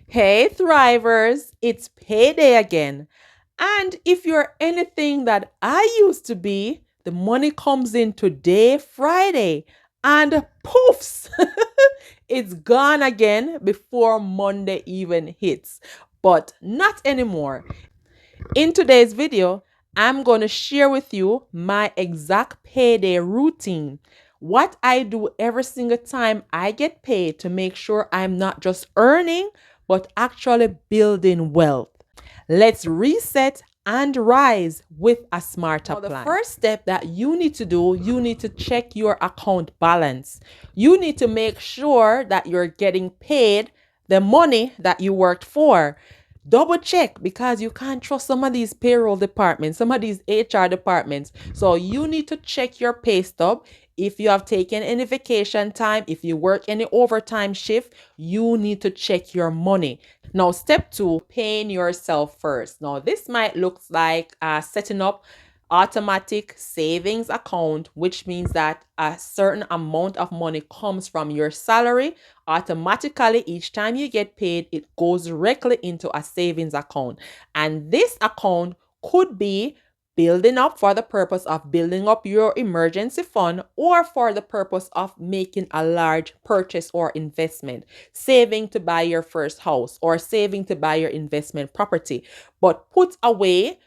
Hey, Thrivers, it's payday again. And if you're anything that I used to be, the money comes in today, Friday, and poofs, it's gone again before Monday even hits. But not anymore. In today's video, I'm going to share with you my exact payday routine. What I do every single time I get paid to make sure I'm not just earning, but actually building wealth. Let's reset and rise with a smarter plan. The first step that you need to do, you need to check your account balance. You need to make sure that you're getting paid the money that you worked for. Double check because you can't trust some of these payroll departments, some of these HR departments. So you need to check your pay stub. If you have taken any vacation time, if you work any overtime shift, you need to check your money. Now, step two, paying yourself first. Now, this might look like setting up automatic savings account, which means that a certain amount of money comes from your salary automatically. Each time you get paid, it goes directly into a savings account. And this account could be building up for the purpose of building up your emergency fund, or for the purpose of making a large purchase or investment, saving to buy your first house or saving to buy your investment property. But put away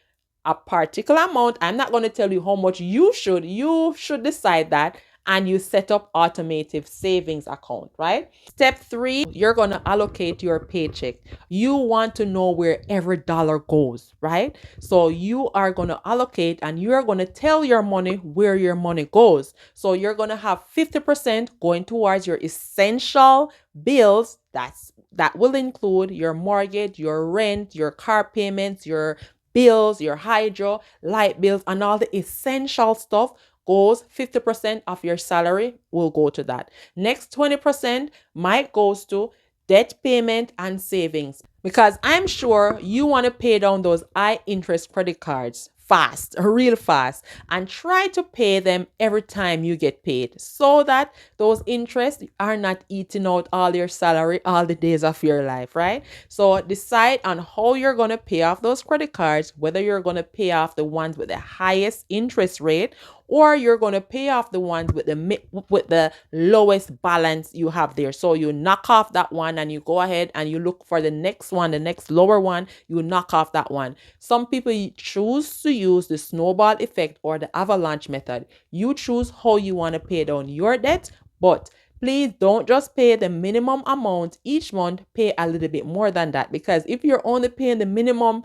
a particular amount. I'm not going to tell you how much you should decide that, and you set up automated savings account, right? Step three, you're going to allocate your paycheck. You want to know where every dollar goes, right? So you are going to allocate, and you're going to tell your money where your money goes. So you're going to have 50% going towards your essential bills. That will include your mortgage, your rent, your car payments, your bills, your hydro, light bills, and all the essential stuff goes. 50% of your salary will go to that. Next 20% might goes to debt payment and savings, because I'm sure you want to pay down those high interest credit cards fast, real fast, and try to pay them every time you get paid, so that those interests are not eating out all your salary all the days of your life, right? So decide on how you're going to pay off those credit cards, whether you're going to pay off the ones with the highest interest rate, or you're going to pay off the ones with the lowest balance you have there. So you knock off that one and you go ahead and you look for the next one, the next lower one, you knock off that one. Some people choose to use the snowball effect or the avalanche method. You choose how you want to pay down your debt, but please don't just pay the minimum amount each month. Pay a little bit more than that, because if you're only paying the minimum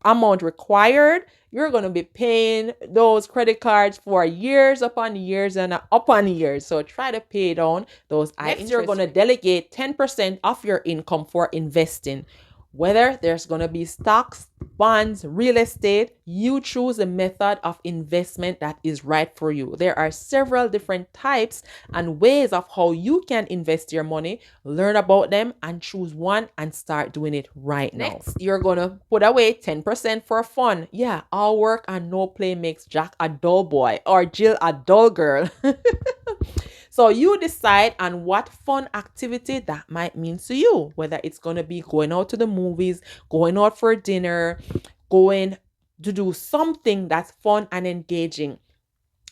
amount required, you're going to be paying those credit cards for years upon years and upon years. So try to pay down those high interest. Next, you're going to delegate 10% of your income for investing. Whether there's going to be stocks, bonds, real estate, you choose a method of investment that is right for you. There are several different types and ways of how you can invest your money. Learn about them and choose one and start doing it right now. Next, you're going to put away 10% for fun. Yeah, all work and no play makes Jack a dull boy or Jill a dull girl. So you decide on what fun activity that might mean to you, whether it's going to be going out to the movies, going out for dinner, going to do something that's fun and engaging.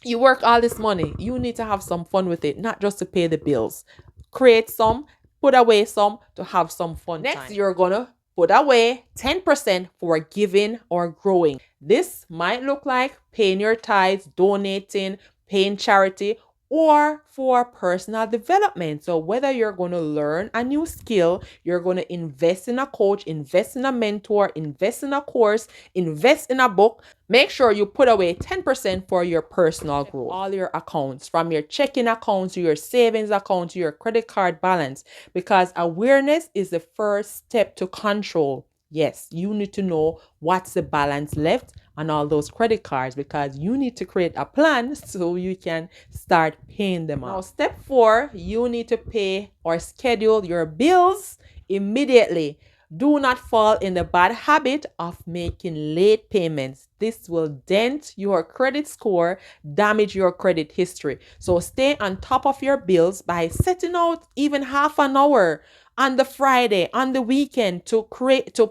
You work all this money. You need to have some fun with it, not just to pay the bills. Create some, put away some to have some fun. Next, you're going to put away 10% for giving or growing. This might look like paying your tithes, donating, paying charity, or for personal development. So whether you're going to learn a new skill, you're going to invest in a coach, invest in a mentor, invest in a course, invest in a book, make sure you put away 10% for your personal growth. All your accounts, from your checking account to your savings account to your credit card balance, because awareness is the first step to control. Yes, you need to know what's the balance left on all those credit cards, because you need to create a plan so you can start paying them off. Now, step four, you need to pay or schedule your bills immediately. Do not fall in the bad habit of making late payments. This will dent your credit score, damage your credit history. So stay on top of your bills by setting out even half an hour on the Friday, on the weekend to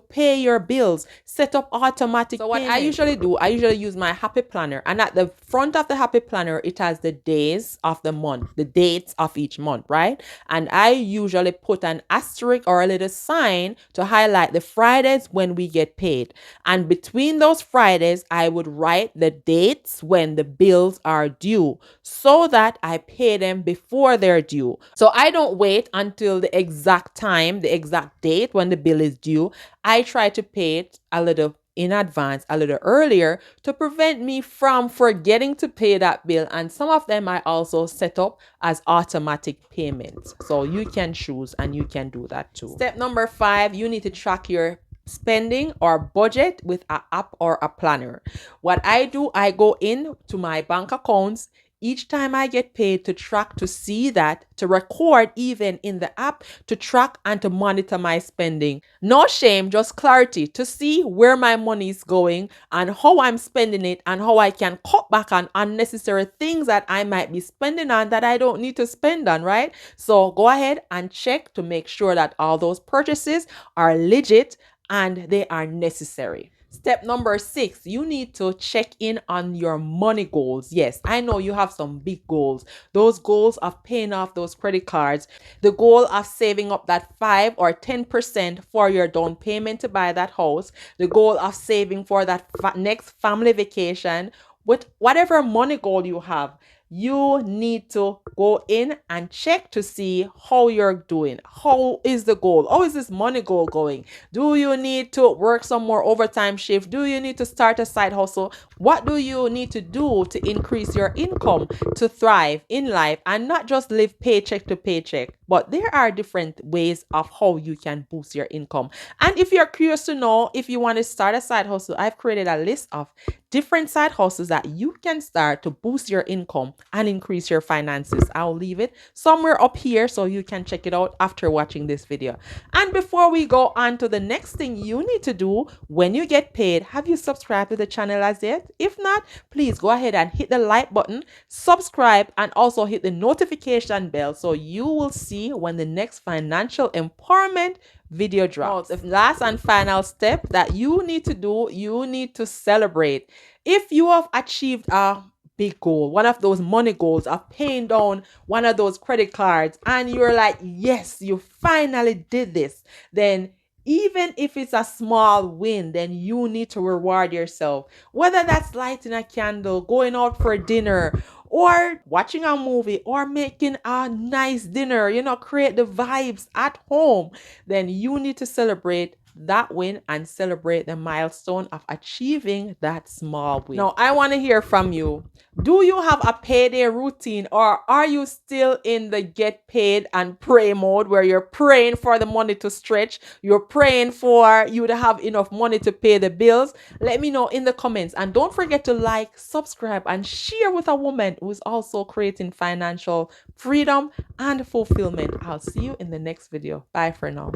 pay your bills. Set up automatic So what I usually do, I usually use my Happy Planner, and at the front of the Happy Planner, it has the days of the month, the dates of each month, right? And I usually put an asterisk or a little sign to highlight the Fridays when we get paid. And between those Fridays, I would write the dates when the bills are due so that I pay them before they're due. So I don't wait until the exact time, the exact date when the bill is due. I try to pay it a little in advance, a little earlier, to prevent me from forgetting to pay that bill. And some of them I also set up as automatic payments. So you can choose and you can do that too. Step number 5, you need to track your spending or budget with an app or a planner. What I do, I go in to my bank accounts each time I get paid to track, to see that, to record even in the app, to track and to monitor my spending. No shame, just clarity to see where my money is going and how I'm spending it and how I can cut back on unnecessary things that I might be spending on that I don't need to spend on, right? So go ahead and check to make sure that all those purchases are legit and they are necessary. Step number 6, you need to check in on your money goals. Yes, I know you have some big goals. Those goals of paying off those credit cards, the goal of saving up that 5 or 10% for your down payment to buy that house, the goal of saving for that next family vacation. With whatever money goal you have, you need to go in and check to see how you're doing. How is the goal? How is this money goal going? Do you need to work some more overtime shift? Do you need to start a side hustle? What do you need to do to increase your income to thrive in life and not just live paycheck to paycheck? But there are different ways of how you can boost your income. And if you're curious to know if you want to start a side hustle, I've created a list of different side hustles that you can start to boost your income and increase your finances. I'll leave it somewhere up here so you can check it out after watching this video. And before we go on to the next thing you need to do when you get paid, have you subscribed to the channel as yet? If not, please go ahead and hit the like button, subscribe, and also hit the notification bell so you will see when the next financial empowerment video drops. The last and final step that you need to do, you need to celebrate. If you have achieved a big goal, one of those money goals of paying down one of those credit cards, and you're like, yes, you finally did this, then even if it's a small win, then you need to reward yourself. Whether that's lighting a candle, going out for dinner, or watching a movie, or making a nice dinner, create the vibes at home, then you need to celebrate that win and celebrate the milestone of achieving that small win. Now, I want to hear from you. Do you have a payday routine, or are you still in the get paid and pray mode where you're praying for the money to stretch? You're praying for you to have enough money to pay the bills? Let me know in the comments. And don't forget to like, subscribe, and share with a woman who is also creating financial freedom and fulfillment. I'll see you in the next video. Bye for now.